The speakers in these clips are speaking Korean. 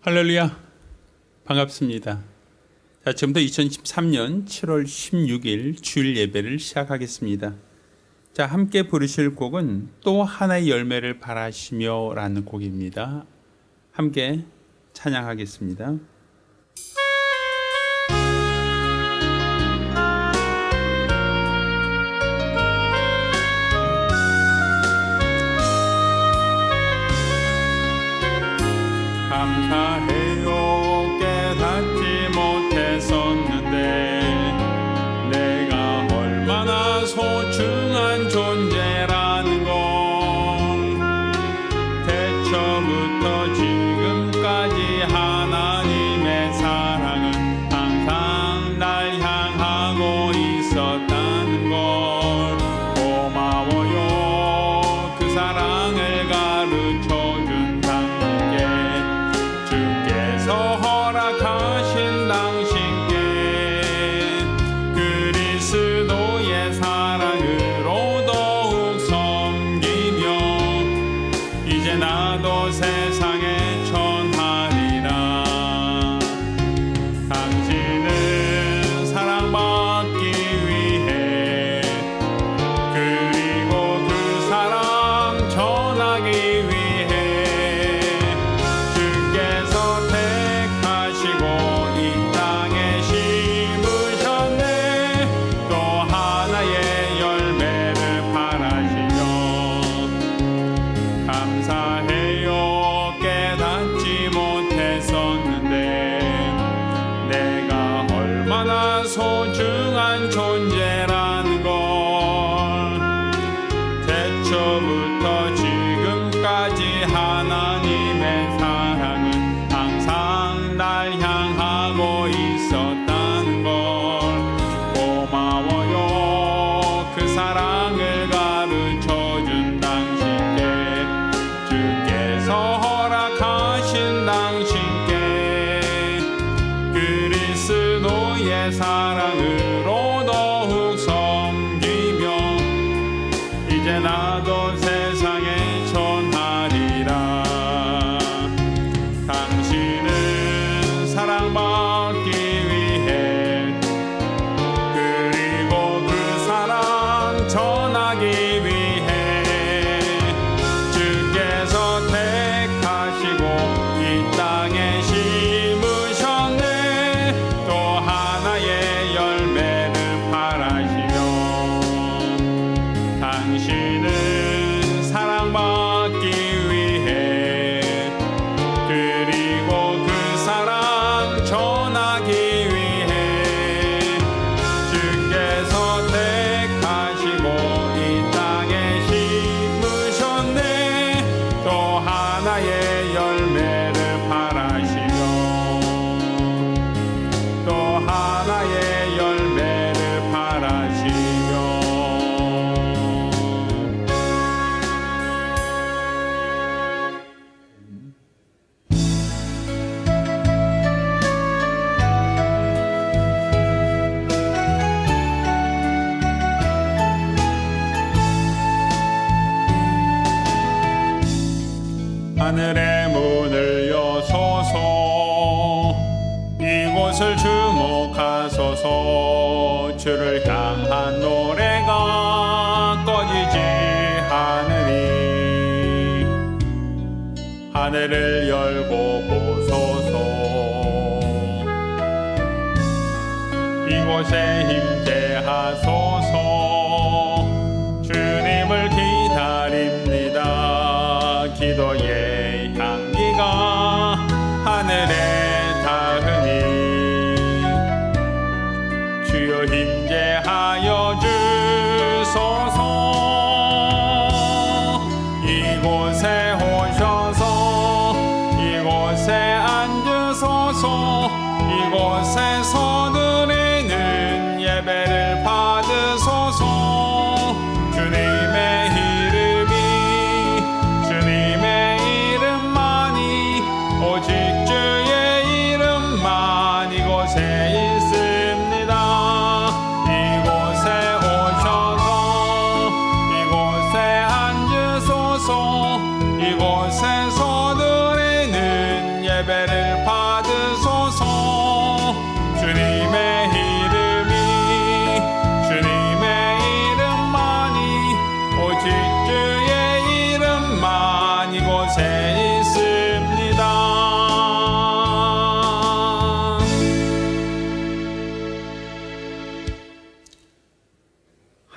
할렐루야, 반갑습니다. 자, 지금부터 2013년 7월 16일 주일 예배를 시작하겠습니다. 자, 함께 부르실 곡은 또 하나의 열매를 바라시며 라는 곡입니다. 함께 찬양하겠습니다. 감사해요. 깨닫지 못했었는데 내가 얼마나 소중한 존재라는 걸 태초부터 지금까지 하나님의 사랑은 항상 날 향하고 있었다는 걸 고마워요. 그 사랑을 가르쳐준 허락하신 당신께 그리스도의 사랑으로 더욱 섬기며 이제 나도 세상에 전하리라. 당신은 사랑받기 위해 그리고 그 사랑 전하기 위해 주께서 이 땅에 심으셨네. 또 하나의 열매를 바라시며 감사해요. 깨닫지 못했었는데 내가 얼마나 소중한 존재라는 걸 태초부터 지금까지 하나님의 사랑은 항상 날 향하고 있었다는 걸 고마워요. 그 사랑을 가르쳐준 당신께 주께서 허락하신 당신께 그리스도의 사랑으로 더욱 섬기며 이제 나도 세상에 전하리라. 당신은 사랑받기 위해 그리고 그 사랑 전하기 위해 주께서 택하시고 이 땅에 심으셨네. 또 하나의 열매를 바라시며 당신은 사랑받기 위해 그리고 그 사랑 전하기 위해 주께서 택하시고 이 땅에 심으셨네. 또 하나의 열매를 바라시며 또 하나의 열매를 바라시며 하늘의 문을 여소서 이곳을 주목하소서 주를 향한 노래가 꺼지지 않으니 하늘을 열고 보소서 이곳에 임재하소서 주님을 기다립니다. 기도의 향기가 하늘에 닿으니 주여 임재하여 주소서. 이곳에 오셔서 이곳에 앉으소서. 이곳에서 드리는 예배를 받으소서.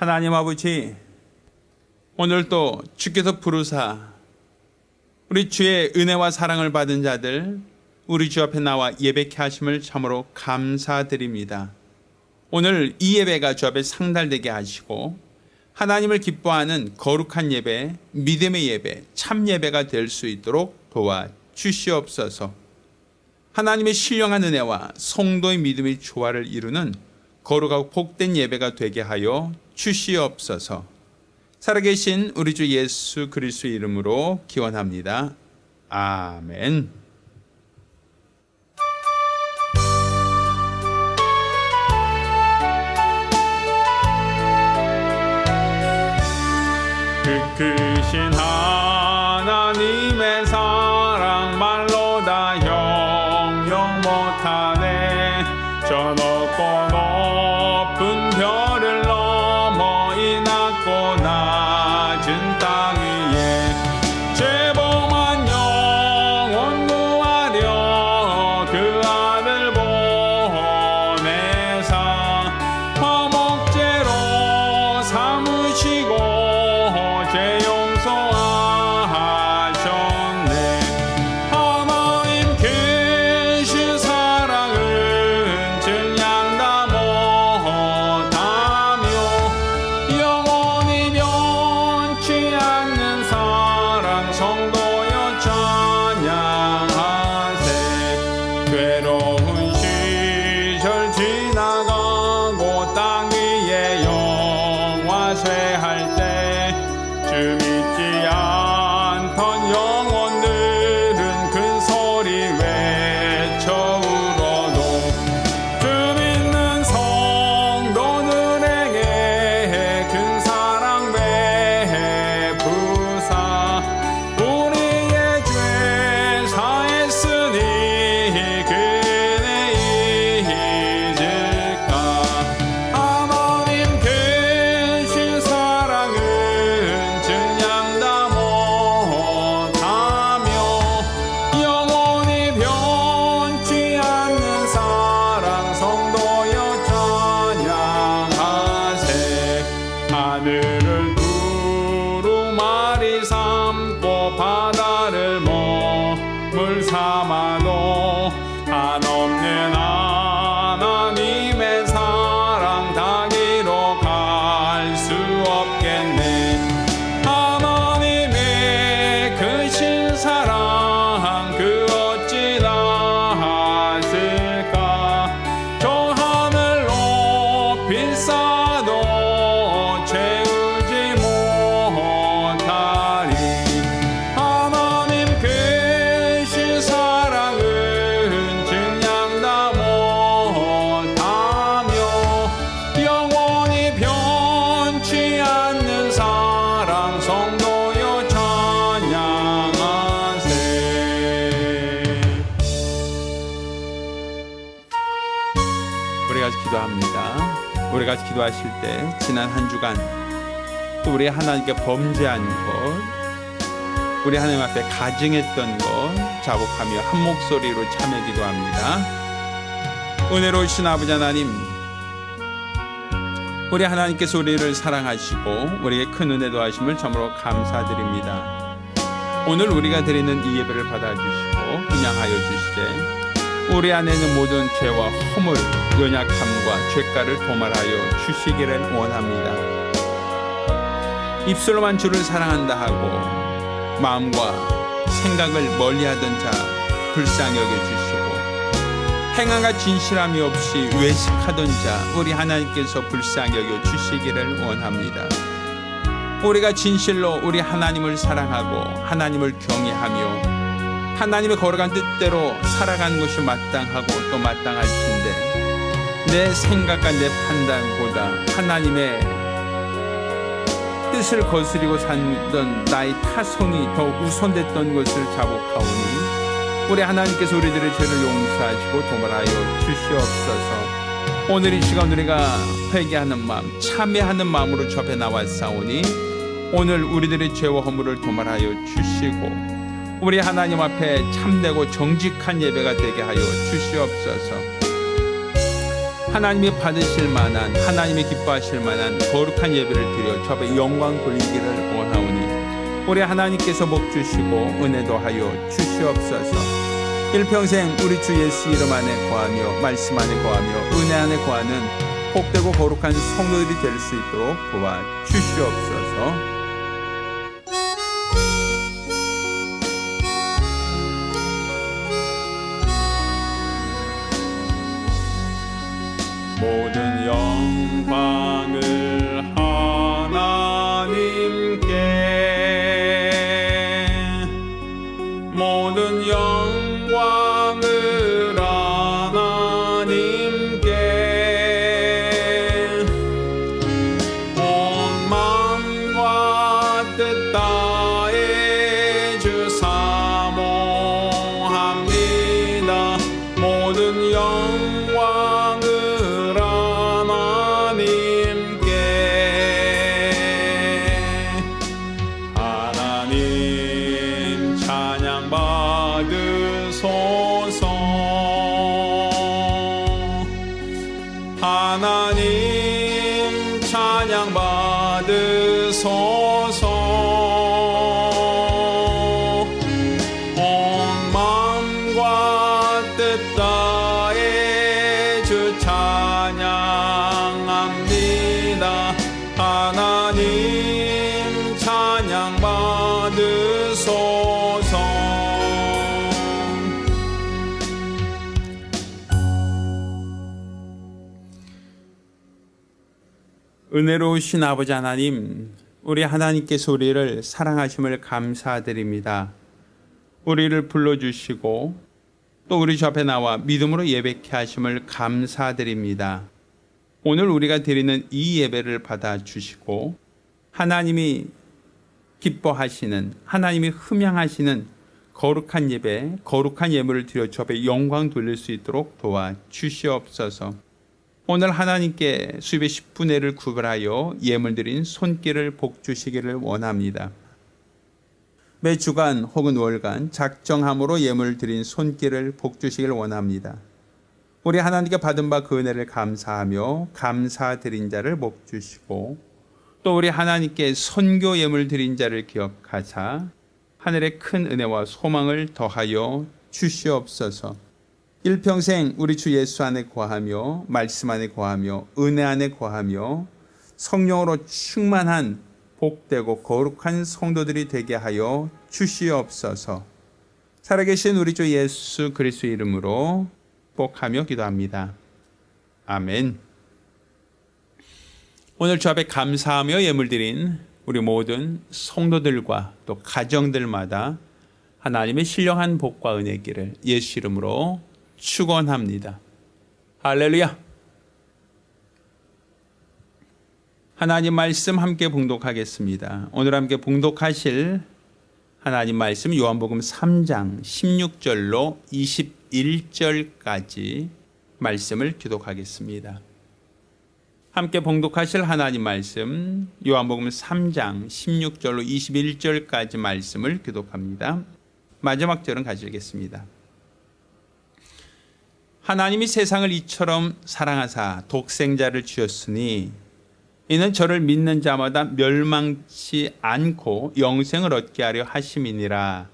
하나님 아버지, 오늘도 주께서 부르사 우리 주의 은혜와 사랑을 받은 자들 우리 주 앞에 나와 예배케 하심을 참으로 감사드립니다. 오늘 이 예배가 주 앞에 상달되게 하시고 하나님을 기뻐하는 거룩한 예배, 믿음의 예배, 참 예배가 될 수 있도록 도와주시옵소서. 하나님의 신령한 은혜와 성도의 믿음의 조화를 이루는 거룩하고 복된 예배가 되게 하여 주시옵소서. 살아계신 우리 주 예수 그리스도의 이름으로 기원합니다. 아멘. 크신 하나님의 사랑 말로 다 형용 못하네. 저 높고 높은 별을 넘어 이 낮고 낮은 땅 위에 죄범한 영혼 구하려 그 아들 보내사 화목제로 삼으시고 죄 용서하셨네. 하나님 크신 사랑은 증량 다 못하며 영원히 변치 않는 사랑 성도여 찬양하세. 괴로운 시절 지나가고 땅 위에 영화쇠할 때 주 믿지 않던 영혼들은 큰 소리 외쳐 울어도 주 믿는 성도들에게 큰 사랑 베푸사 우리의 죄 사했으니 그네 잊을까. 하나님 크신 사랑은 증량 다 못하며 영원히 변치 않는 사랑 성도여 찬양하세. 하늘을 두루마리 삼고 바다를 몸을 삼아도 한없는 하나님의 사랑 닿기로 갈 수 없겠네. 하나님의 크신 사랑 그 어찌 닿았을까. 저 하늘 높이 쌓아도 채우지 못하리. 하나님 크신 사랑은 증량 다 못하며 영원히 변치 않는 사랑 성도여 찬양하세. 우리가 기도합니다. 우리가 기도하실 때 지난 한 주간 또 우리 하나님께 범죄한 것, 우리 하나님 앞에 가증했던 것 자복하며 한 목소리로 참여 기도합니다. 은혜로우신 아버지 하나님, 우리 하나님께서 우리를 사랑하시고 우리에게 큰 은혜 도하심을 참으로 감사드립니다. 오늘 우리가 드리는 이 예배를 받아주시고 분양하여 주시되 우리 안에 있는 모든 죄와 허물, 연약함과 죄가를 도말하여 주시기를 원합니다. 입술로만 주를 사랑한다 하고 마음과 생각을 멀리하던 자 불쌍히 여겨주시고 행함과 진실함이 없이 외식하던 자 우리 하나님께서 불쌍히 여겨주시기를 원합니다. 우리가 진실로 우리 하나님을 사랑하고 하나님을 경외하며 하나님의 거룩한 뜻대로 살아가는 것이 마땅하고 또 마땅할진데 내 생각과 내 판단보다 하나님의 뜻을 거스리고 살던 나의 타성이 더 우선됐던 것을 자복하오니 우리 하나님께서 우리들의 죄를 용서하시고 도말하여 주시옵소서. 오늘 이 시간 우리가 회개하는 마음, 참회하는 마음으로 주 앞에 나왔사오니 오늘 우리들의 죄와 허물을 도말하여 주시고 우리 하나님 앞에 참되고 정직한 예배가 되게 하여 주시옵소서. 하나님이 받으실 만한, 하나님이 기뻐하실 만한 거룩한 예배를 드려 주 앞에 영광 돌리기를 원하오니 우리 하나님께서 복 주시고 은혜도 하여 주시옵소서. 일평생 우리 주 예수 이름 안에 거하며 말씀 안에 거하며 은혜 안에 거하는 복되고 거룩한 성도들이 될 수 있도록 도와주시옵소서. 모든 영광을 하나님께, 모든 영광을 하나님께, 온 마음과 뜻 다해 주 사모합니다. 모든 영광을 하나님 찬양 받으소서. 하나님 찬양 받으소서. 온 마음과 뜻 다해 주 찬양합니다. 하나님 찬양 받으소서. 은혜로우신 아버지 하나님, 우리 하나님께서 우리를 사랑하심을 감사드립니다. 우리를 불러주시고 또 우리 주 앞에 나와 믿음으로 예배케 하심을 감사드립니다. 오늘 우리가 드리는 이 예배를 받아주시고 하나님이 기뻐하시는, 하나님이 흠양하시는 거룩한 예배, 거룩한 예물을 드려 주 앞에 영광 돌릴 수 있도록 도와주시옵소서. 오늘 하나님께 수입의 10분의 1을 구별하여 예물 드린 손길을 복주시기를 원합니다. 매 주간 혹은 월간 작정함으로 예물 드린 손길을 복주시기를 원합니다. 우리 하나님께 받은 바 그 은혜를 감사하며 감사드린 자를 복주시고 또 우리 하나님께 선교 예물 드린 자를 기억하사 하늘의 큰 은혜와 소망을 더하여 주시옵소서. 일평생 우리 주 예수 안에 거하며 말씀 안에 거하며 은혜 안에 거하며 성령으로 충만한 복되고 거룩한 성도들이 되게 하여 주시옵소서. 살아계신 우리 주 예수 그리스도의 이름으로 복하며 기도합니다. 아멘. 오늘 주 앞에 감사하며 예물 드린 우리 모든 성도들과 또 가정들마다 하나님의 신령한 복과 은혜기를 예수 이름으로 축원합니다. 할렐루야. 하나님 말씀 함께 봉독하겠습니다. 오늘 함께 봉독하실 하나님 말씀 요한복음 3장 16절로 21절까지 말씀을 교독하겠습니다. 함께 봉독하실 하나님 말씀 요한복음 3장 16절로 21절까지 말씀을 교독합니다. 마지막 절은 같이 읽겠습니다. 하나님이 세상을 이처럼 사랑하사 독생자를 주셨으니 이는 저를 믿는 자마다 멸망치 않고 영생을 얻게 하려 하심이니라.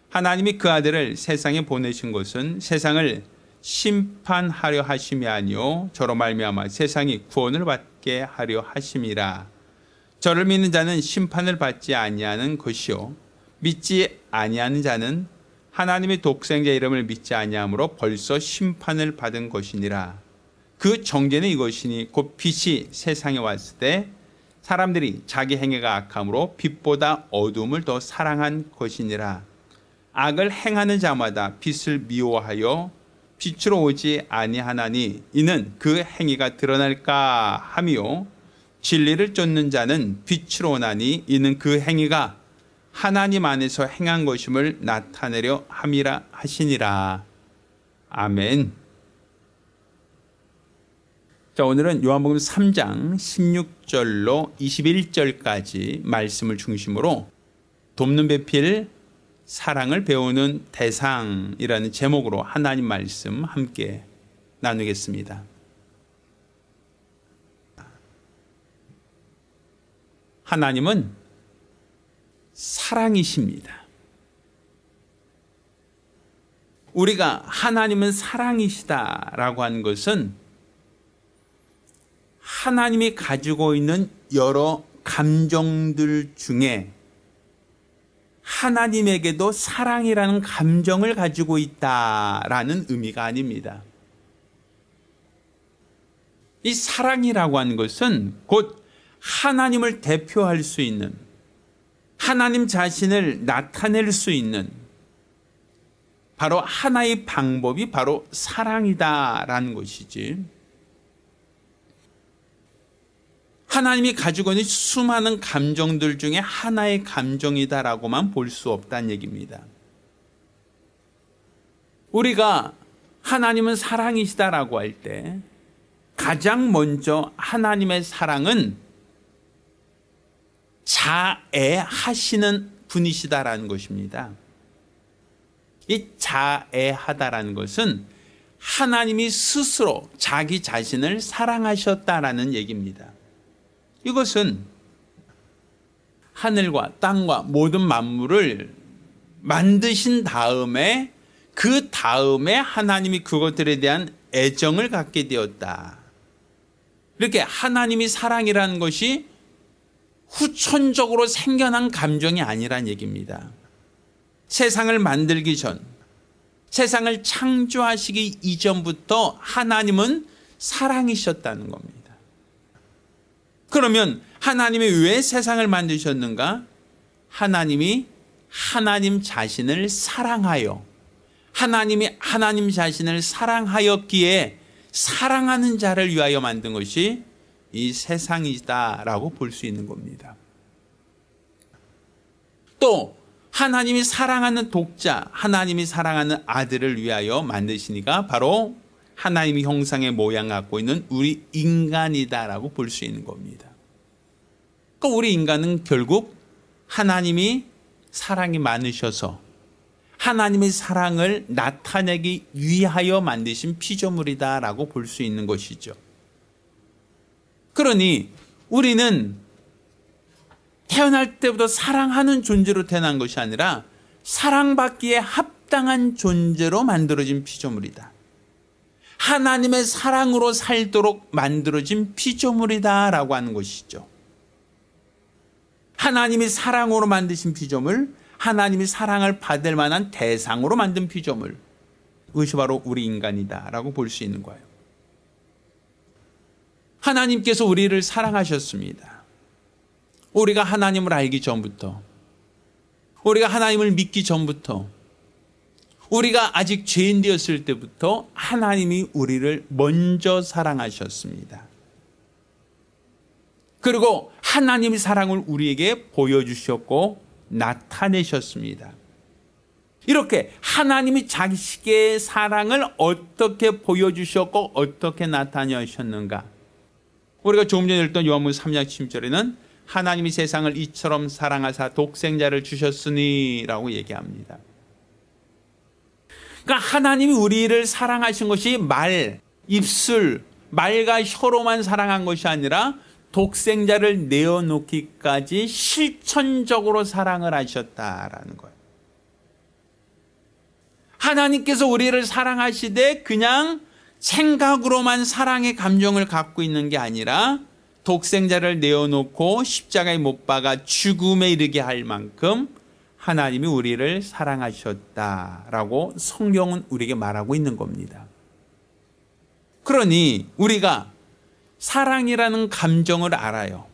하나님이 그 아들을 세상에 보내신 것은 세상을 심판하려 하심이 아니요 저로 말미암아 세상이 구원을 받게 하려 하심이라. 저를 믿는 자는 심판을 받지 아니하는 것이요 믿지 아니하는 자는 하나님의 독생자 이름을 믿지 아니함으로 벌써 심판을 받은 것이니라. 그 정죄는 이것이니 곧 빛이 세상에 왔을 때 사람들이 자기 행위가 악함으로 빛보다 어둠을 더 사랑한 것이니라. 악을 행하는 자마다 빛을 미워하여 빛으로 오지 아니하나니 이는 그 행위가 드러날까 하며 진리를 쫓는 자는 빛으로 오나니 이는 그 행위가 하나님 안에서 행한 것임을 나타내려 함이라 하시니라. 아멘. 자, 오늘은 요한복음 3장 16절로 21절까지 말씀을 중심으로 돕는 배필 사랑을 배우는 대상이라는 제목으로 하나님 말씀 함께 나누겠습니다. 하나님은 사랑이십니다. 우리가 하나님은 사랑이시다라고 하는 것은 하나님이 가지고 있는 여러 감정들 중에 하나님에게도 사랑이라는 감정을 가지고 있다라는 의미가 아닙니다. 이 사랑이라고 하는 것은 곧 하나님을 대표할 수 있는, 하나님 자신을 나타낼 수 있는 바로 하나의 방법이 바로 사랑이다라는 것이지, 하나님이 가지고 있는 수많은 감정들 중에 하나의 감정이다라고만 볼 수 없다는 얘기입니다. 우리가 하나님은 사랑이시다라고 할 때 가장 먼저 하나님의 사랑은 자애하시는 분이시다라는 것입니다. 이 자애하다라는 것은 하나님이 스스로 자기 자신을 사랑하셨다라는 얘기입니다. 이것은 하늘과 땅과 모든 만물을 만드신 다음에 그 다음에 하나님이 그것들에 대한 애정을 갖게 되었다. 이렇게 하나님이 사랑이라는 것이 후천적으로 생겨난 감정이 아니란 얘기입니다. 세상을 만들기 전, 세상을 창조하시기 이전부터 하나님은 사랑이셨다는 겁니다. 그러면 하나님이 왜 세상을 만드셨는가? 하나님이 하나님 자신을 사랑하여, 하나님이 하나님 자신을 사랑하였기에 사랑하는 자를 위하여 만든 것이 이 세상이다라고 볼 수 있는 겁니다. 또 하나님이 사랑하는 독자, 하나님이 사랑하는 아들을 위하여 만드시니까 바로 하나님의 형상의 모양 갖고 있는 우리 인간이다라고 볼 수 있는 겁니다. 그러니까 우리 인간은 결국 하나님이 사랑이 많으셔서 하나님의 사랑을 나타내기 위하여 만드신 피조물이다라고 볼 수 있는 것이죠. 그러니 우리는 태어날 때부터 사랑하는 존재로 태어난 것이 아니라 사랑받기에 합당한 존재로 만들어진 피조물이다. 하나님의 사랑으로 살도록 만들어진 피조물이다라고 하는 것이죠. 하나님이 사랑으로 만드신 피조물, 하나님이 사랑을 받을 만한 대상으로 만든 피조물, 그것이 바로 우리 인간이다라고 볼 수 있는 거예요. 하나님께서 우리를 사랑하셨습니다. 우리가 하나님을 알기 전부터, 우리가 하나님을 믿기 전부터, 우리가 아직 죄인 되었을 때부터 하나님이 우리를 먼저 사랑하셨습니다. 그리고 하나님의 사랑을 우리에게 보여주셨고 나타내셨습니다. 이렇게 하나님이 자식의 사랑을 어떻게 보여주셨고 어떻게 나타내셨는가? 우리가 조금 전에 읽던 요한복음 3장 10절에는 하나님이 세상을 이처럼 사랑하사 독생자를 주셨으니 라고 얘기합니다. 그러니까 하나님이 우리를 사랑하신 것이 입술, 말과 혀로만 사랑한 것이 아니라 독생자를 내어놓기까지 실천적으로 사랑을 하셨다라는 거예요. 하나님께서 우리를 사랑하시되 그냥 생각으로만 사랑의 감정을 갖고 있는 게 아니라 독생자를 내어놓고 십자가에 못 박아 죽음에 이르게 할 만큼 하나님이 우리를 사랑하셨다라고 성경은 우리에게 말하고 있는 겁니다. 그러니 우리가 사랑이라는 감정을 알아요.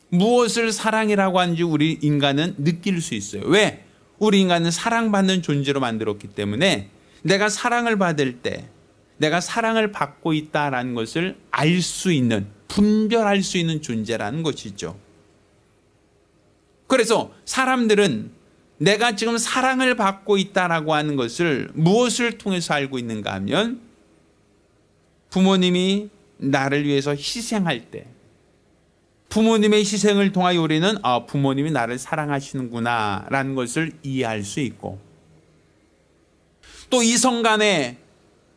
무엇을 사랑이라고 하는지 우리 인간은 느낄 수 있어요. 왜? 우리 인간은 사랑받는 존재로 만들었기 때문에 내가 사랑을 받을 때 내가 사랑을 받고 있다라는 것을 알 수 있는, 분별할 수 있는 존재라는 것이죠. 그래서 사람들은 내가 지금 사랑을 받고 있다라고 하는 것을 무엇을 통해서 알고 있는가 하면 부모님이 나를 위해서 희생할 때 부모님의 희생을 통하여 우리는 부모님이 나를 사랑하시는구나 라는 것을 이해할 수 있고, 또 이성 간의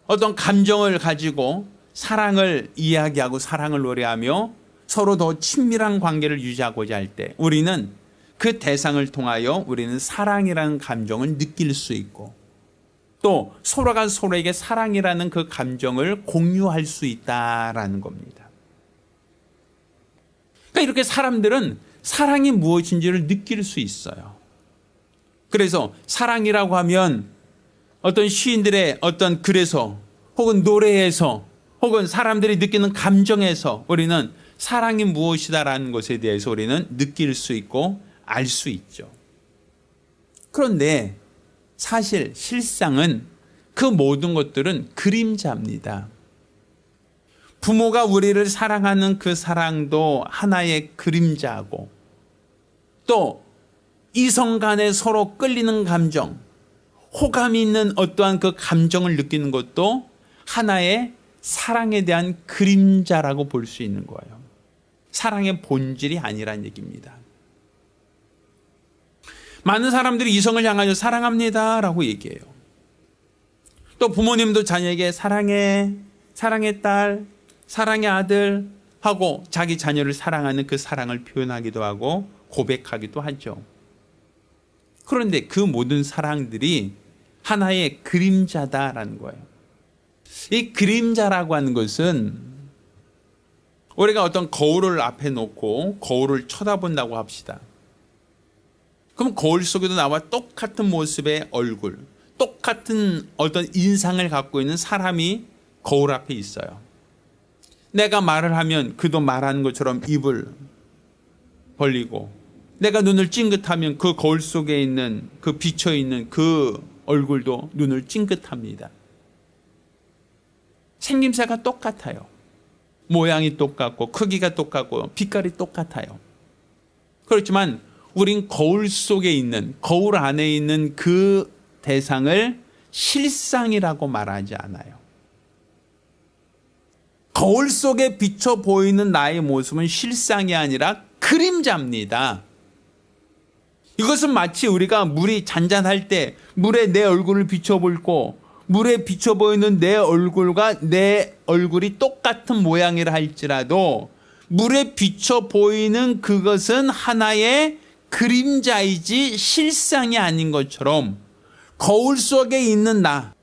어떤 감정을 가지고 사랑을 이야기하고 사랑을 노래하며 서로 더 친밀한 관계를 유지하고자 할 때 우리는 그 대상을 통하여 우리는 사랑이라는 감정을 느낄 수 있고 또 서로가 서로에게 사랑이라는 그 감정을 공유할 수 있다라는 겁니다. 그러니까 이렇게 사람들은 사랑이 무엇인지를 느낄 수 있어요. 그래서 사랑이라고 하면 어떤 시인들의 어떤 글에서 혹은 노래에서 혹은 사람들이 느끼는 감정에서 우리는 사랑이 무엇이다라는 것에 대해서 우리는 느낄 수 있고 알 수 있죠. 그런데 사실 실상은 그 모든 것들은 그림자입니다. 부모가 우리를 사랑하는 그 사랑도 하나의 그림자고 또 이성 간에 서로 끌리는 감정, 호감이 있는 어떠한 그 감정을 느끼는 것도 하나의 사랑에 대한 그림자라고 볼 수 있는 거예요. 사랑의 본질이 아니란 얘기입니다. 많은 사람들이 이성을 향하여 사랑합니다 라고 얘기해요. 또 부모님도 자녀에게 사랑해, 사랑의 딸, 사랑의 아들 하고 자기 자녀를 사랑하는 그 사랑을 표현하기도 하고 고백하기도 하죠. 그런데 그 모든 사랑들이 하나의 그림자다라는 거예요. 이 그림자라고 하는 것은 우리가 어떤 거울을 앞에 놓고 거울을 쳐다본다고 합시다. 그럼 거울 속에도 나와 똑같은 모습의 얼굴, 똑같은 어떤 인상을 갖고 있는 사람이 거울 앞에 있어요. 내가 말을 하면 그도 말하는 것처럼 입을 벌리고 내가 눈을 찡긋하면 그 거울 속에 있는 그 비쳐있는 그 얼굴도 눈을 찡긋합니다. 생김새가 똑같아요. 모양이 똑같고 크기가 똑같고 빛깔이 똑같아요. 그렇지만 우린 거울 속에 있는 거울 안에 있는 그 대상을 실상이라고 말하지 않아요. 거울 속에 비쳐 보이는 나의 모습은 실상이 아니라 그림자입니다. 이것은 마치 우리가 물이 잔잔할 때 물에 내 얼굴을 비춰보고 물에 비쳐 보이는 내 얼굴과 내 얼굴이 똑같은 모양이라 할지라도 물에 비쳐 보이는 그것은 하나의 그림자이지 실상이 아닌 것처럼 거울 속에 있는 나,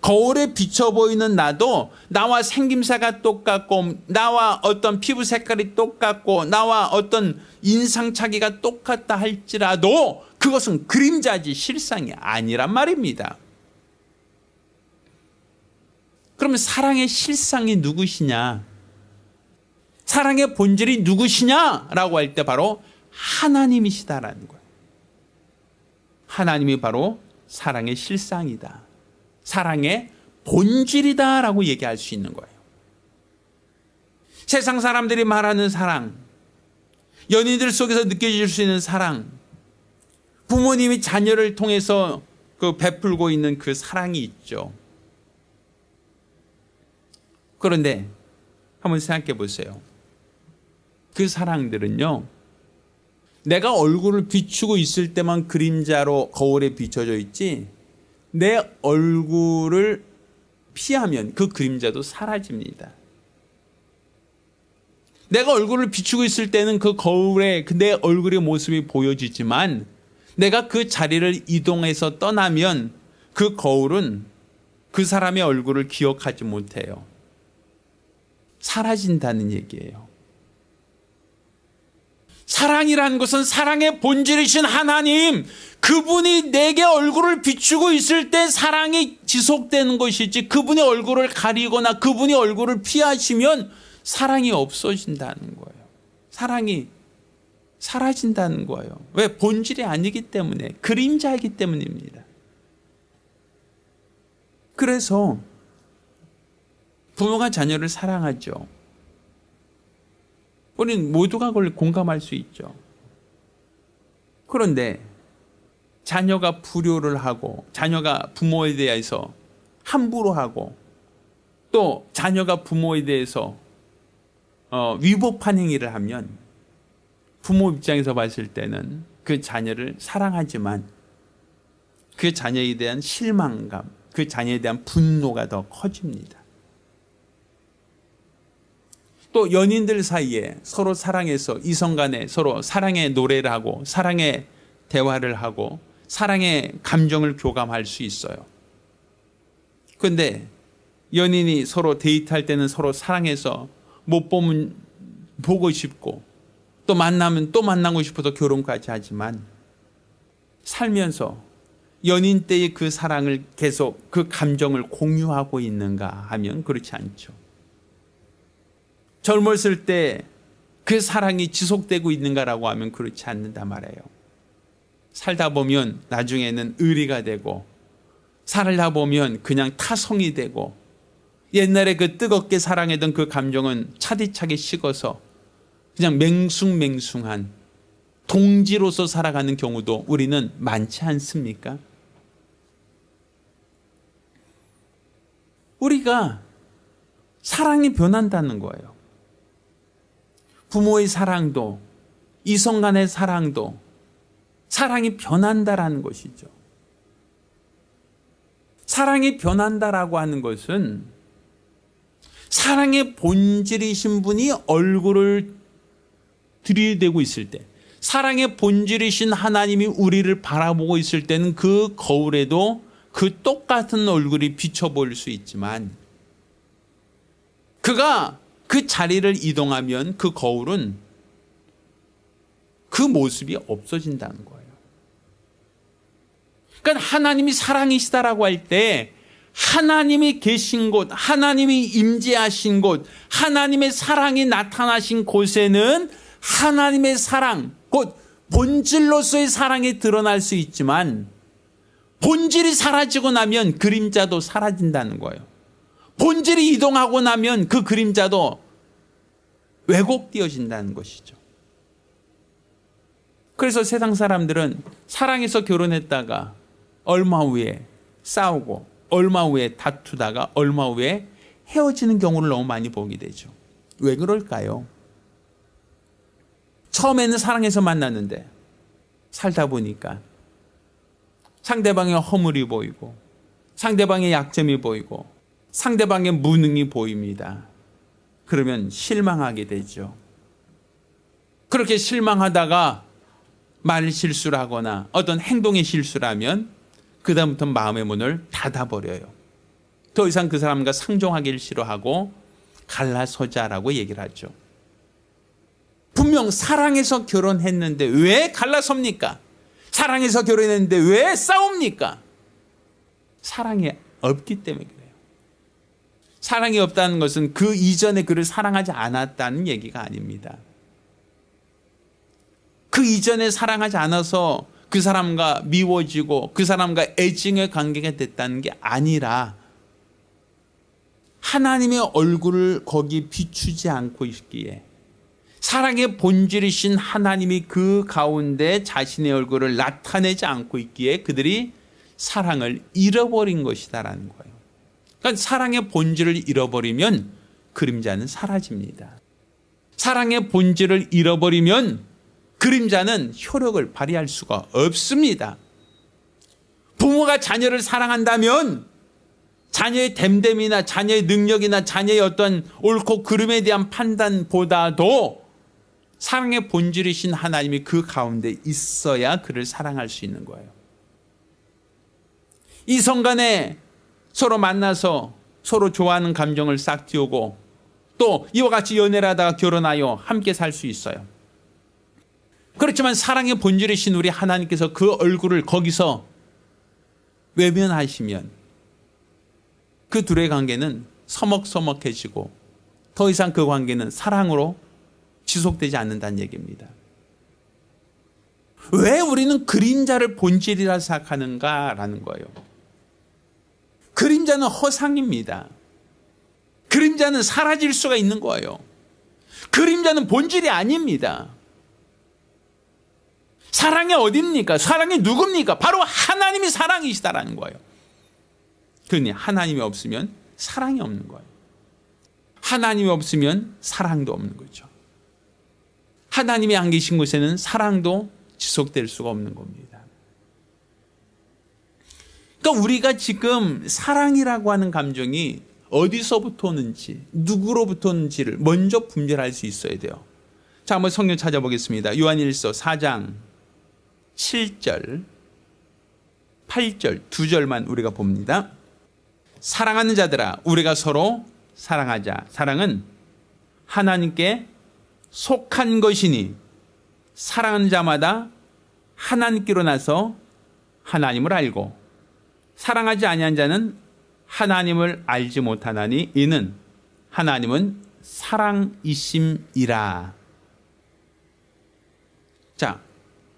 거울에 비쳐 보이는 나도 나와 생김새가 똑같고 나와 어떤 피부 색깔이 똑같고 나와 어떤 인상차기가 똑같다 할지라도 그것은 그림자지 실상이 아니란 말입니다. 그러면 사랑의 실상이 누구시냐? 사랑의 본질이 누구시냐라고 할 때 바로 하나님이시다라는 거예요. 하나님이 바로 사랑의 실상이다. 사랑의 본질이다라고 얘기할 수 있는 거예요. 세상 사람들이 말하는 사랑, 연인들 속에서 느껴질 수 있는 사랑, 부모님이 자녀를 통해서 그 베풀고 있는 그 사랑이 있죠. 그런데 한번 생각해 보세요. 그 사랑들은요, 내가 얼굴을 비추고 있을 때만 그림자로 거울에 비춰져 있지 내 얼굴을 피하면 그 그림자도 사라집니다. 내가 얼굴을 비추고 있을 때는 그 거울에 내 얼굴의 모습이 보여지지만 내가 그 자리를 이동해서 떠나면 그 거울은 그 사람의 얼굴을 기억하지 못해요. 사라진다는 얘기예요. 사랑이라는 것은 사랑의 본질이신 하나님, 그분이 내게 얼굴을 비추고 있을 때 사랑이 지속되는 것이지 그분의 얼굴을 가리거나 그분의 얼굴을 피하시면 사랑이 없어진다는 거예요. 사랑이 사라진다는 거예요. 왜? 본질이 아니기 때문에, 그림자이기 때문입니다. 그래서 부모가 자녀를 사랑하죠. 우리는 모두가 그걸 공감할 수 있죠. 그런데 자녀가 불효를 하고 자녀가 부모에 대해서 함부로 하고 또 자녀가 부모에 대해서 위법한 행위를 하면 부모 입장에서 봤을 때는 그 자녀를 사랑하지만 그 자녀에 대한 실망감, 그 자녀에 대한 분노가 더 커집니다. 또 연인들 사이에 서로 사랑해서 이성 간에 서로 사랑의 노래를 하고 사랑의 대화를 하고 사랑의 감정을 교감할 수 있어요. 그런데 연인이 서로 데이트할 때는 서로 사랑해서 못 보면 보고 싶고 또 만나면 또 만나고 싶어서 결혼까지 하지만 살면서 연인 때의 그 사랑을 계속 그 감정을 공유하고 있는가 하면 그렇지 않죠. 젊었을 때 그 사랑이 지속되고 있는가라고 하면 그렇지 않는단 말이에요. 살다 보면 나중에는 의리가 되고 살다 보면 그냥 타성이 되고 옛날에 그 뜨겁게 사랑했던 그 감정은 차디차게 식어서 그냥 맹숭맹숭한 동지로서 살아가는 경우도 우리는 많지 않습니까? 우리가 사랑이 변한다는 거예요. 부모의 사랑도 이성 간의 사랑도 사랑이 변한다라는 것이죠. 사랑이 변한다라고 하는 것은 사랑의 본질이신 분이 얼굴을 들이대고 있을 때, 사랑의 본질이신 하나님이 우리를 바라보고 있을 때는 그 거울에도 그 똑같은 얼굴이 비춰 보일 수 있지만 그가 그 자리를 이동하면 그 거울은 그 모습이 없어진다는 거예요. 그러니까 하나님이 사랑이시다라고 할 때 하나님이 계신 곳, 하나님이 임재하신 곳, 하나님의 사랑이 나타나신 곳에는 하나님의 사랑, 곧 본질로서의 사랑이 드러날 수 있지만 본질이 사라지고 나면 그림자도 사라진다는 거예요. 본질이 이동하고 나면 그 그림자도 왜곡되어진다는 것이죠. 그래서 세상 사람들은 사랑해서 결혼했다가 얼마 후에 싸우고 얼마 후에 다투다가 얼마 후에 헤어지는 경우를 너무 많이 보게 되죠. 왜 그럴까요? 처음에는 사랑해서 만났는데 살다 보니까 상대방의 허물이 보이고 상대방의 약점이 보이고 상대방의 무능이 보입니다. 그러면 실망하게 되죠. 그렇게 실망하다가 말 실수를 하거나 어떤 행동의 실수를 하면 그다음부터 마음의 문을 닫아버려요. 더 이상 그 사람과 상종하기를 싫어하고 갈라서자라고 얘기를 하죠. 분명 사랑해서 결혼했는데 왜 갈라섭니까? 사랑해서 결혼했는데 왜 싸웁니까? 사랑이 없기 때문에 그래요. 사랑이 없다는 것은 그 이전에 그를 사랑하지 않았다는 얘기가 아닙니다. 그 이전에 사랑하지 않아서 그 사람과 미워지고 그 사람과 애증의 관계가 됐다는 게 아니라 하나님의 얼굴을 거기 비추지 않고 있기에 사랑의 본질이신 하나님이 그 가운데 자신의 얼굴을 나타내지 않고 있기에 그들이 사랑을 잃어버린 것이다라는 거예요. 그러니까 사랑의 본질을 잃어버리면 그림자는 사라집니다. 사랑의 본질을 잃어버리면 그림자는 효력을 발휘할 수가 없습니다. 부모가 자녀를 사랑한다면 자녀의 됨됨이나 자녀의 능력이나 자녀의 어떤 옳고 그름에 대한 판단보다도 사랑의 본질이신 하나님이 그 가운데 있어야 그를 사랑할 수 있는 거예요. 이성 간에 서로 만나서 서로 좋아하는 감정을 싹 틔우고 또 이와 같이 연애를 하다가 결혼하여 함께 살 수 있어요. 그렇지만 사랑의 본질이신 우리 하나님께서 그 얼굴을 거기서 외면하시면 그 둘의 관계는 서먹서먹해지고 더 이상 그 관계는 사랑으로 지속되지 않는다는 얘기입니다. 왜 우리는 그림자를 본질이라 생각하는가라는 거예요. 그림자는 허상입니다. 그림자는 사라질 수가 있는 거예요. 그림자는 본질이 아닙니다. 사랑이 어딥니까? 사랑이 누굽니까? 바로 하나님이 사랑이시다라는 거예요. 그러니 하나님이 없으면 사랑이 없는 거예요. 하나님이 없으면 사랑도 없는 거죠. 하나님이 안 계신 곳에는 사랑도 지속될 수가 없는 겁니다. 그러니까 우리가 지금 사랑이라고 하는 감정이 어디서부터 오는지, 누구로부터 오는지를 먼저 분별할 수 있어야 돼요. 자, 한번 성경 찾아보겠습니다. 요한일서 4장 7절, 8절 두 절만 우리가 봅니다. 사랑하는 자들아, 우리가 서로 사랑하자. 사랑은 하나님께 속한 것이니 사랑하는 자마다 하나님께로 나서 하나님을 알고 사랑하지 아니한 자는 하나님을 알지 못하나니 이는 하나님은 사랑이심이라. 자,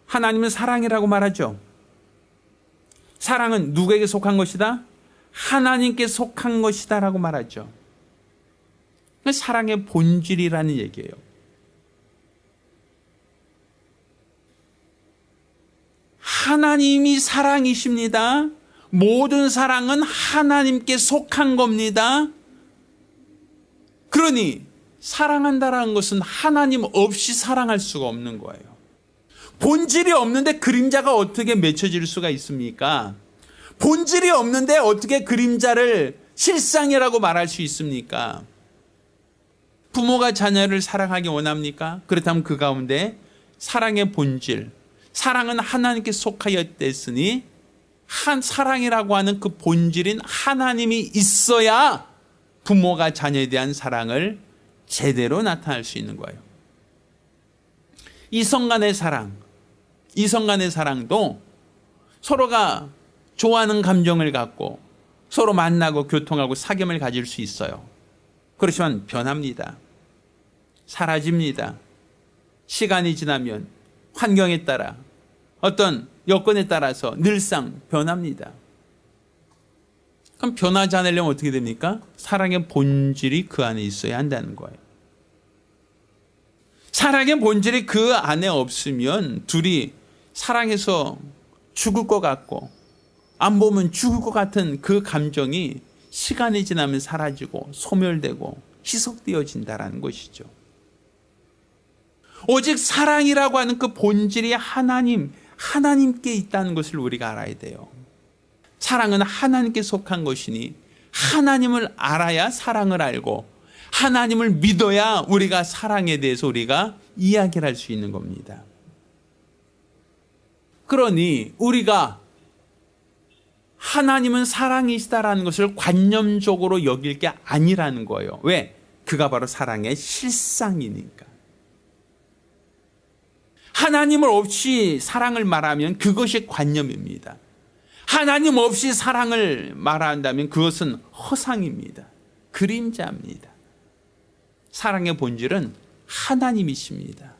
하나님은 사랑이라고 말하죠. 사랑은 누구에게 속한 것이다? 하나님께 속한 것이다 라고 말하죠. 사랑의 본질이라는 얘기예요. 하나님이 사랑이십니다. 모든 사랑은 하나님께 속한 겁니다. 그러니 사랑한다라는 것은 하나님 없이 사랑할 수가 없는 거예요. 본질이 없는데 그림자가 어떻게 맺혀질 수가 있습니까? 본질이 없는데 어떻게 그림자를 실상이라고 말할 수 있습니까? 부모가 자녀를 사랑하기 원합니까? 그렇다면 그 가운데 사랑의 본질, 사랑은 하나님께 속하였댔으니 한 사랑이라고 하는 그 본질인 하나님이 있어야 부모가 자녀에 대한 사랑을 제대로 나타낼 수 있는 거예요. 이성 간의 사랑도 서로가 좋아하는 감정을 갖고 서로 만나고 교통하고 사귐을 가질 수 있어요. 그렇지만 변합니다. 사라집니다. 시간이 지나면 환경에 따라 어떤 여건에 따라서 늘상 변합니다. 그럼 변하지 않으려면 어떻게 됩니까? 사랑의 본질이 그 안에 있어야 한다는 거예요. 사랑의 본질이 그 안에 없으면 둘이 사랑해서 죽을 것 같고 안 보면 죽을 것 같은 그 감정이 시간이 지나면 사라지고 소멸되고 희석되어진다는 것이죠. 오직 사랑이라고 하는 그 본질이 하나님께 있다는 것을 우리가 알아야 돼요. 사랑은 하나님께 속한 것이니 하나님을 알아야 사랑을 알고 하나님을 믿어야 우리가 사랑에 대해서 우리가 이야기를 할 수 있는 겁니다. 그러니 우리가 하나님은 사랑이시다라는 것을 관념적으로 여길 게 아니라는 거예요. 왜? 그가 바로 사랑의 실상이니까. 하나님을 없이 사랑을 말하면 그것이 관념입니다. 하나님 없이 사랑을 말한다면 그것은 허상입니다. 그림자입니다. 사랑의 본질은 하나님이십니다.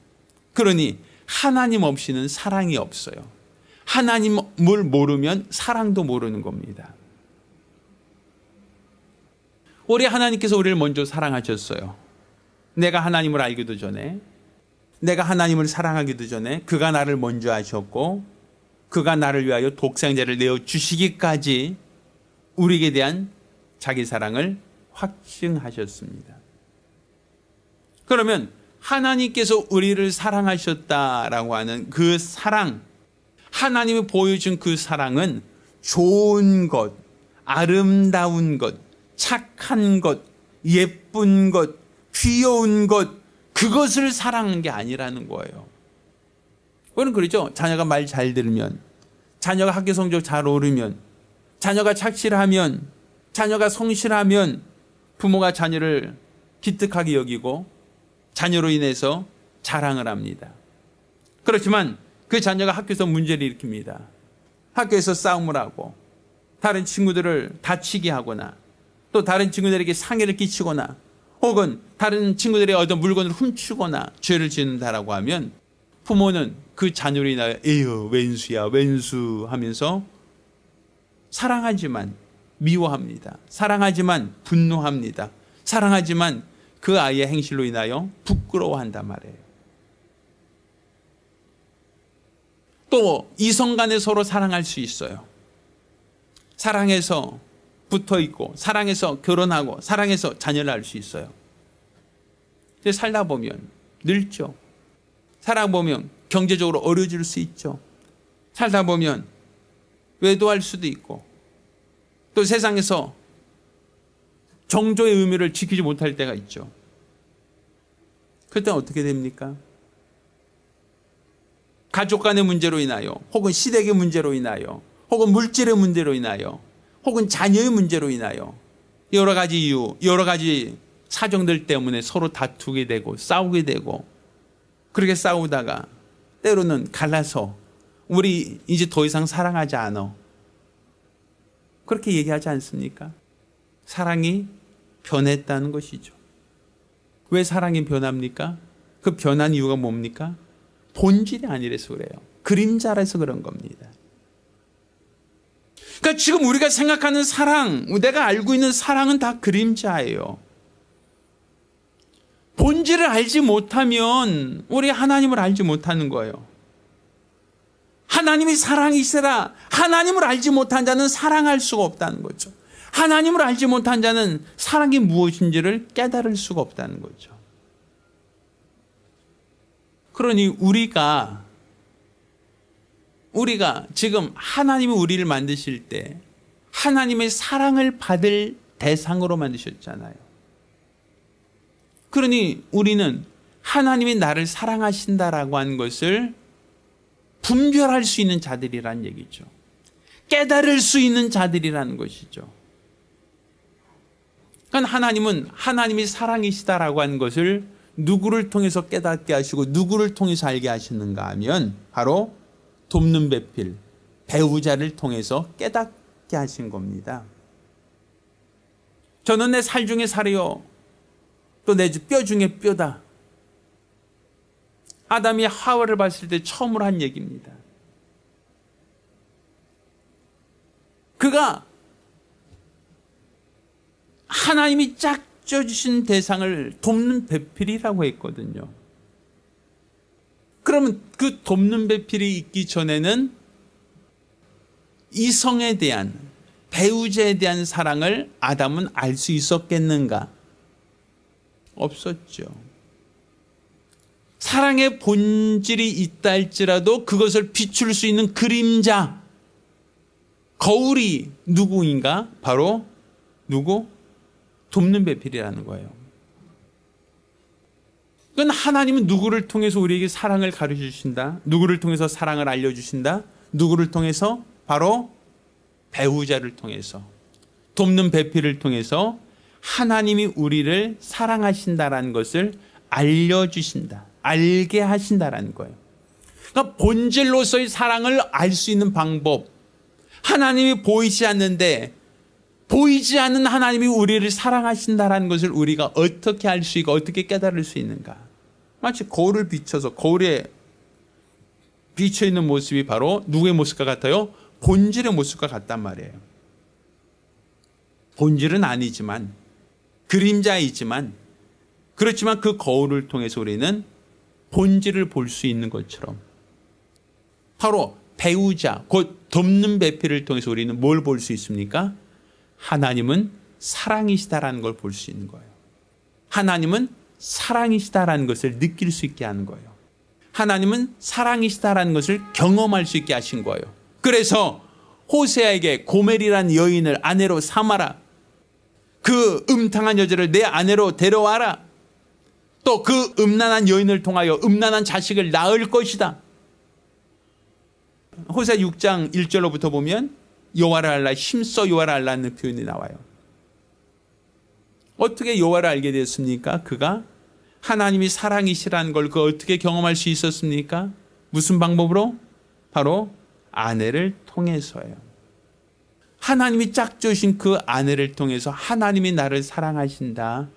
그러니 하나님 없이는 사랑이 없어요. 하나님을 모르면 사랑도 모르는 겁니다. 우리 하나님께서 우리를 먼저 사랑하셨어요. 내가 하나님을 알기도 전에, 내가 하나님을 사랑하기도 전에 그가 나를 먼저 하셨고 그가 나를 위하여 독생자를 내어주시기까지 우리에게 대한 자기 사랑을 확증하셨습니다. 그러면 하나님께서 우리를 사랑하셨다라고 하는 그 사랑, 하나님이 보여준 그 사랑은 좋은 것, 아름다운 것, 착한 것, 예쁜 것, 귀여운 것, 그것을 사랑한 게 아니라는 거예요. 우리는 그러죠. 자녀가 말 잘 들으면, 자녀가 학교 성적 잘 오르면, 자녀가 착실하면, 자녀가 성실하면 부모가 자녀를 기특하게 여기고 자녀로 인해서 자랑을 합니다. 그렇지만 그 자녀가 학교에서 문제를 일으킵니다. 학교에서 싸움을 하고 다른 친구들을 다치게 하거나 또 다른 친구들에게 상해를 끼치거나 혹은 다른 친구들의 어떤 물건을 훔치거나 죄를 짓는다라고 하면 부모는 그 자녀로 인하여 에휴 웬수야 웬수 하면서 사랑하지만 미워합니다. 사랑하지만 분노합니다. 사랑하지만 그 아이의 행실로 인하여 부끄러워한단 말이에요. 또 이성 간에 서로 사랑할 수 있어요. 사랑해서 붙어 있고 사랑해서 결혼하고 사랑해서 자녀를 할 수 있어요. 근데 살다 보면 늙죠. 살다 보면 경제적으로 어려워질 수 있죠. 살다 보면 외도할 수도 있고 또 세상에서 정조의 의무를 지키지 못할 때가 있죠. 그때 어떻게 됩니까? 가족 간의 문제로 인하여, 혹은 시댁의 문제로 인하여, 혹은 물질의 문제로 인하여, 혹은 자녀의 문제로 인하여 여러 가지 이유, 여러 가지 사정들 때문에 서로 다투게 되고 싸우게 되고, 그렇게 싸우다가 때로는 갈라서 우리 이제 더 이상 사랑하지 않아, 그렇게 얘기하지 않습니까? 사랑이 변했다는 것이죠. 왜 사랑이 변합니까? 그 변한 이유가 뭡니까? 본질이 아니라서 그래요. 그림자라서 그런 겁니다. 그러니까 지금 우리가 생각하는 사랑, 내가 알고 있는 사랑은 다 그림자예요. 본질을 알지 못하면 우리 하나님을 알지 못하는 거예요. 하나님이 사랑이시라, 하나님을 알지 못한 자는 사랑할 수가 없다는 거죠. 하나님을 알지 못한 자는 사랑이 무엇인지를 깨달을 수가 없다는 거죠. 그러니 우리가 지금 하나님이 우리를 만드실 때 하나님의 사랑을 받을 대상으로 만드셨잖아요. 그러니 우리는 하나님이 나를 사랑하신다라고 하는 것을 분별할 수 있는 자들이란 얘기죠. 깨달을 수 있는 자들이라는 것이죠. 그러니까 하나님은 하나님이 사랑이시다라고 하는 것을 누구를 통해서 깨닫게 하시고 누구를 통해서 알게 하시는가 하면 바로 돕는 배필, 배우자를 통해서 깨닫게 하신 겁니다. 저는 내 살 중에 살이요, 또 내 뼈 중에 뼈다. 아담이 하와를 봤을 때 처음으로 한 얘기입니다. 그가 하나님이 짝져주신 대상을 돕는 배필이라고 했거든요. 그러면 그 돕는 배필이 있기 전에는 이성에 대한, 배우자에 대한 사랑을 아담은 알 수 있었겠는가? 없었죠. 사랑의 본질이 있다 할지라도 그것을 비출 수 있는 그림자, 거울이 누구인가? 바로 누구? 돕는 배필이라는 거예요. 그건 하나님은 누구를 통해서 우리에게 사랑을 가르쳐주신다? 누구를 통해서 사랑을 알려주신다? 누구를 통해서? 바로 배우자를 통해서, 돕는 배필을 통해서 하나님이 우리를 사랑하신다라는 것을 알려주신다, 알게 하신다라는 거예요. 그러니까 본질로서의 사랑을 알 수 있는 방법, 하나님이 보이지 않는데 보이지 않는 하나님이 우리를 사랑하신다라는 것을 우리가 어떻게 알 수 있고 어떻게 깨달을 수 있는가? 마치 거울을 비춰서 거울에 비춰있는 모습이 바로 누구의 모습과 같아요? 본질의 모습과 같단 말이에요. 본질은 아니지만, 그림자이지만, 그렇지만 그 거울을 통해서 우리는 본질을 볼 수 있는 것처럼 바로 배우자, 곧 돕는 배필을 통해서 우리는 뭘 볼 수 있습니까? 하나님은 사랑이시다라는 걸 볼 수 있는 거예요. 하나님은 사랑이시다라는 것을 느낄 수 있게 하는 거예요. 하나님은 사랑이시다라는 것을 경험할 수 있게 하신 거예요. 그래서 호세아에게 고멜이라는 여인을 아내로 삼아라, 그 음탕한 여자를 내 아내로 데려와라, 또 그 음란한 여인을 통하여 음란한 자식을 낳을 것이다. 호세아 6장 1절로부터 보면 여호와를 알라, 힘써 여호와를 알라는 표현이 나와요. 어떻게 여호와를 알게 됐습니까? 그가 하나님이 사랑이시라는 걸 그 어떻게 경험할 수 있었습니까? 무슨 방법으로? 바로 아내를 통해서요. 하나님이 짝주신 그 아내를 통해서 하나님이 나를 사랑하신다,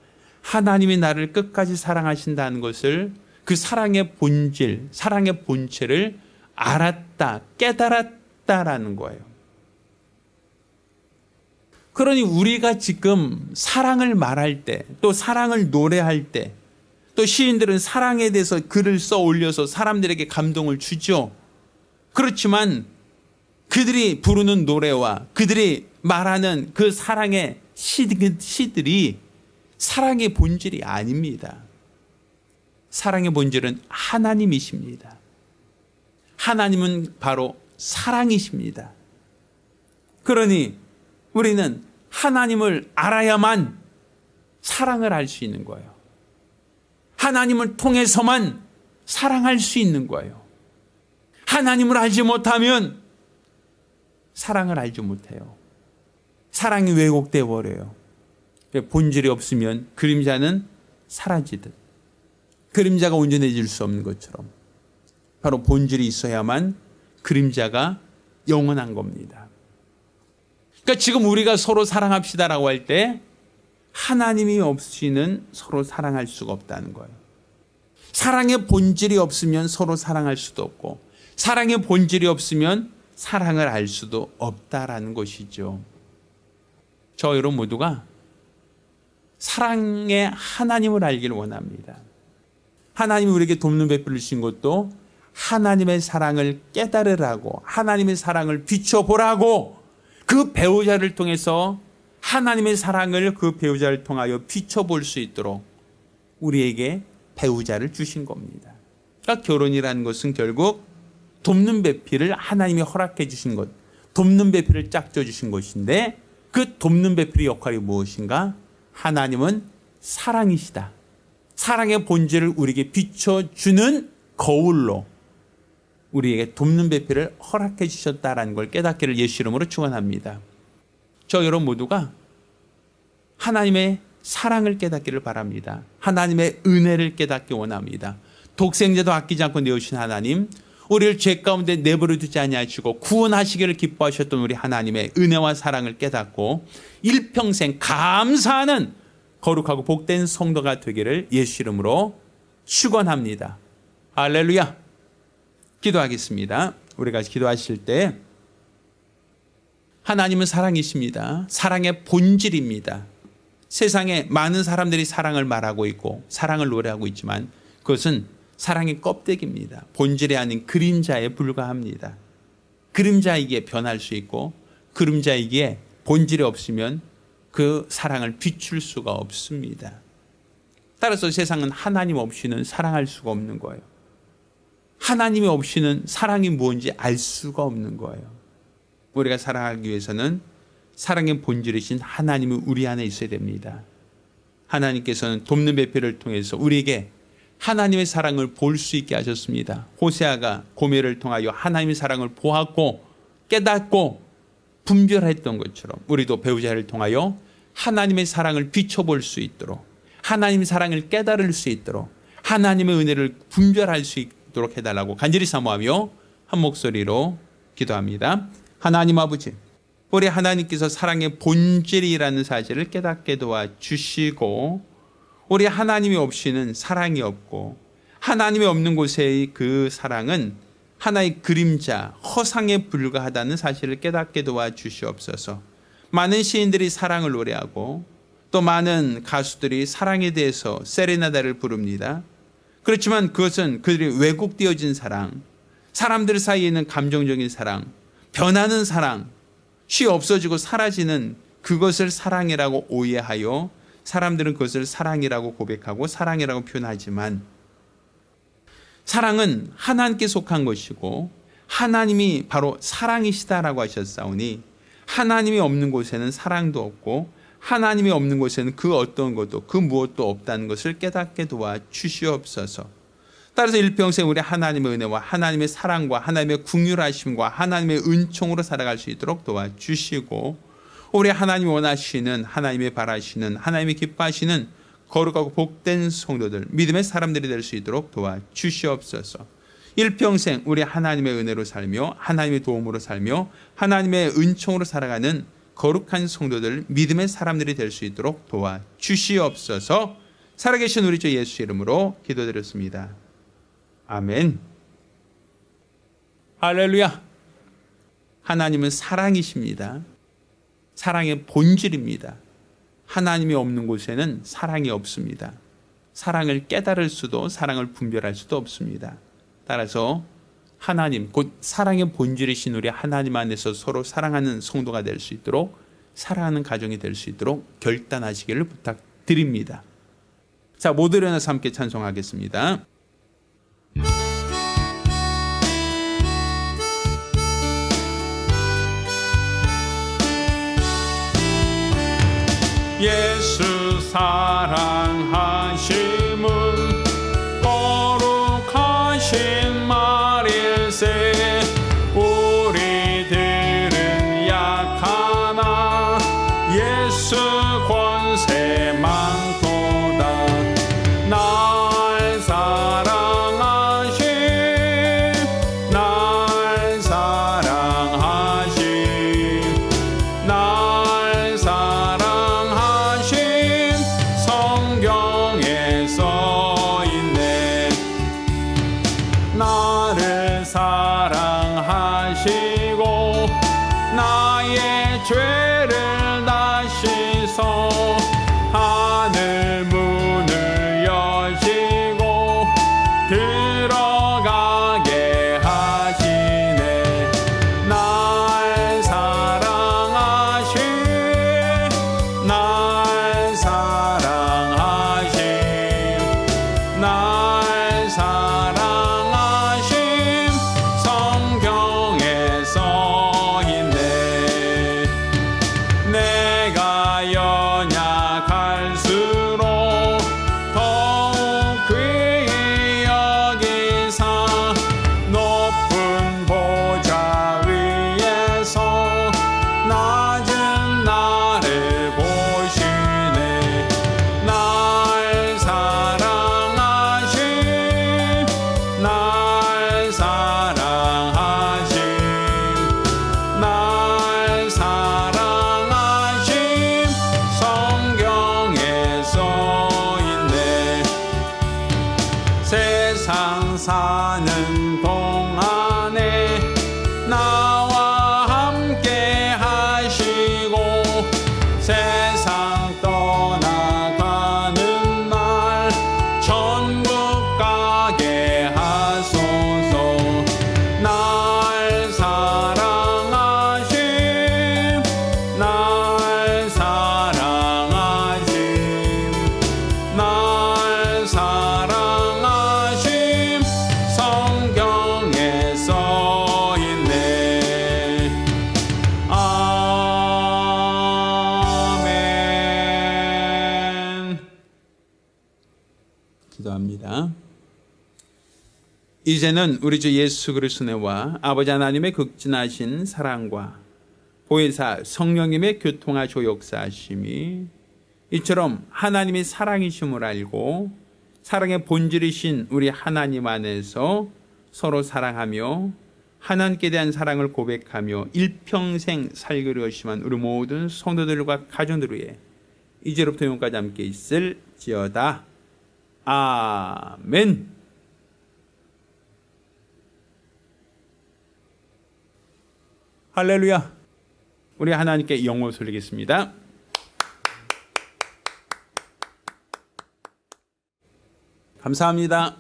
하나님이 나를 끝까지 사랑하신다는 것을, 그 사랑의 본질, 사랑의 본체를 알았다, 깨달았다라는 거예요. 그러니 우리가 지금 사랑을 말할 때, 또 사랑을 노래할 때, 또 시인들은 사랑에 대해서 글을 써 올려서 사람들에게 감동을 주죠. 그렇지만 그들이 부르는 노래와 그들이 말하는 그 사랑의 시들이 사랑의 본질이 아닙니다. 사랑의 본질은 하나님이십니다. 하나님은 바로 사랑이십니다. 그러니 우리는 하나님을 알아야만 사랑을 알 수 있는 거예요. 하나님을 통해서만 사랑할 수 있는 거예요. 하나님을 알지 못하면 사랑을 알지 못해요. 사랑이 왜곡되어 버려요. 본질이 없으면 그림자는 사라지듯, 그림자가 온전해질 수 없는 것처럼 바로 본질이 있어야만 그림자가 영원한 겁니다. 그러니까 지금 우리가 서로 사랑합시다라고 할 때 하나님이 없이는 서로 사랑할 수가 없다는 거예요. 사랑의 본질이 없으면 서로 사랑할 수도 없고, 사랑의 본질이 없으면 사랑을 알 수도 없다라는 것이죠. 저 여러분 모두가 사랑의 하나님을 알기를 원합니다. 하나님이 우리에게 돕는 베풀을 주신 것도 하나님의 사랑을 깨달으라고, 하나님의 사랑을 비춰보라고, 그 배우자를 통해서 하나님의 사랑을 그 배우자를 통하여 비춰볼 수 있도록 우리에게 배우자를 주신 겁니다. 그러니까 결혼이라는 것은 결국 돕는 배필을 하나님이 허락해 주신 것, 돕는 배필을 짝져 주신 것인데, 그 돕는 배필의 역할이 무엇인가? 하나님은 사랑이시다. 사랑의 본질을 우리에게 비춰주는 거울로 우리에게 돕는 배필을 허락해 주셨다라는 걸 깨닫기를 예수 이름으로 축원합니다. 저 여러분 모두가 하나님의 사랑을 깨닫기를 바랍니다. 하나님의 은혜를 깨닫기 원합니다. 독생자도 아끼지 않고 내어주신 하나님, 우리를 죄 가운데 내버려 두지 아니하시고 구원하시기를 기뻐하셨던 우리 하나님의 은혜와 사랑을 깨닫고 일평생 감사하는 거룩하고 복된 성도가 되기를 예수 이름으로 축원합니다. 할렐루야. 기도하겠습니다. 우리가 기도하실 때 하나님은 사랑이십니다. 사랑의 본질입니다. 세상에 많은 사람들이 사랑을 말하고 있고 사랑을 노래하고 있지만 그것은 사랑의 껍데기입니다. 본질이 아닌 그림자에 불과합니다. 그림자이기에 변할 수 있고 그림자이기에 본질이 없으면 그 사랑을 비출 수가 없습니다. 따라서 세상은 하나님 없이는 사랑할 수가 없는 거예요. 하나님이 없이는 사랑이 뭔지 알 수가 없는 거예요. 우리가 사랑하기 위해서는 사랑의 본질이신 하나님이 우리 안에 있어야 됩니다. 하나님께서는 돕는 배필을 통해서 우리에게 하나님의 사랑을 볼 수 있게 하셨습니다. 호세아가 고멜을 통하여 하나님의 사랑을 보았고 깨닫고 분별했던 것처럼 우리도 배우자를 통하여 하나님의 사랑을 비춰볼 수 있도록, 하나님의 사랑을 깨달을 수 있도록, 하나님의 은혜를 분별할 수 있도록 해달라고 간절히 사모하며 한 목소리로 기도합니다. 하나님 아버지, 우리 하나님께서 사랑의 본질이라는 사실을 깨닫게 도와주시고, 우리 하나님이 없이는 사랑이 없고 하나님이 없는 곳의 그 사랑은 하나의 그림자, 허상에 불과하다는 사실을 깨닫게 도와주시옵소서. 많은 시인들이 사랑을 노래하고 또 많은 가수들이 사랑에 대해서 세레나다를 부릅니다. 그렇지만 그것은 그들이 왜곡되어진 사랑, 사람들 사이에 있는 감정적인 사랑, 변하는 사랑, 쉬 없어지고 사라지는 그것을 사랑이라고 오해하여 사람들은 그것을 사랑이라고 고백하고 사랑이라고 표현하지만, 사랑은 하나님께 속한 것이고 하나님이 바로 사랑이시다라고 하셨사오니 하나님이 없는 곳에는 사랑도 없고 하나님이 없는 곳에는 그 어떤 것도 그 무엇도 없다는 것을 깨닫게 도와주시옵소서. 따라서 일평생 우리 하나님의 은혜와 하나님의 사랑과 하나님의 긍휼하심과 하나님의 은총으로 살아갈 수 있도록 도와주시고, 우리 하나님이 원하시는, 하나님이 바라시는, 하나님이 기뻐하시는 거룩하고 복된 성도들, 믿음의 사람들이 될 수 있도록 도와주시옵소서. 일평생 우리 하나님의 은혜로 살며 하나님의 도움으로 살며 하나님의 은총으로 살아가는 거룩한 성도들, 믿음의 사람들이 될 수 있도록 도와주시옵소서. 살아계신 우리 주 예수 이름으로 기도드렸습니다. 아멘. 할렐루야. 하나님은 사랑이십니다. 사랑의 본질입니다. 하나님이 없는 곳에는 사랑이 없습니다. 사랑을 깨달을 수도 사랑을 분별할 수도 없습니다. 따라서 하나님, 곧 사랑의 본질이신 우리 하나님 안에서 서로 사랑하는 성도가 될 수 있도록, 사랑하는 가정이 될 수 있도록 결단하시기를 부탁드립니다. 자, 모두 일어나서 함께 찬송하겠습니다. 예수 사랑하심은 거룩하신 말일세. 우리들은 약하나 예수 권세 많도다. 날 사랑하심, 날 사랑하심, 날 사랑하심. 성경에 써있네. 나를 사랑하시고 나의 죄를 다 씻어 하늘 문을 여시고 들어가게 하시네. 날 사랑하심, 날 사랑하심, 날 사랑하심. 성경에 써있네. 내가 연약할수록 더욱 귀히 여기사 높은 보좌 위에서 낮은 나를 보시네. 날 사랑하심, 날 사랑하심, 날 사랑하심. 성경에 써있네. 세상 사는 동안에 나와 함께 하시고 세상 떠나가는 날 천국 가게 하소서. 날 사랑하심, 날 사랑하심, 날 사랑하심. 성경에 써있네. 아멘. 기도합니다. 이제는 우리 주 예수 그리스도의 은혜와 아버지 하나님의 극진하신 사랑과 보혜사 성령님의 교통하시고 역사하심이 이처럼 하나님이 사랑이심을 알고 사랑의 본질이신 우리 하나님 안에서 서로 사랑하며 하나님께 대한 사랑을 고백하며 일평생 살기로 열심한 우리 모든 성도들과 가정들 위해 이제로부터 영원까지 함께 있을지어다. 아멘. 할렐루야. 우리 하나님께 영광을 돌리겠습니다. 감사합니다.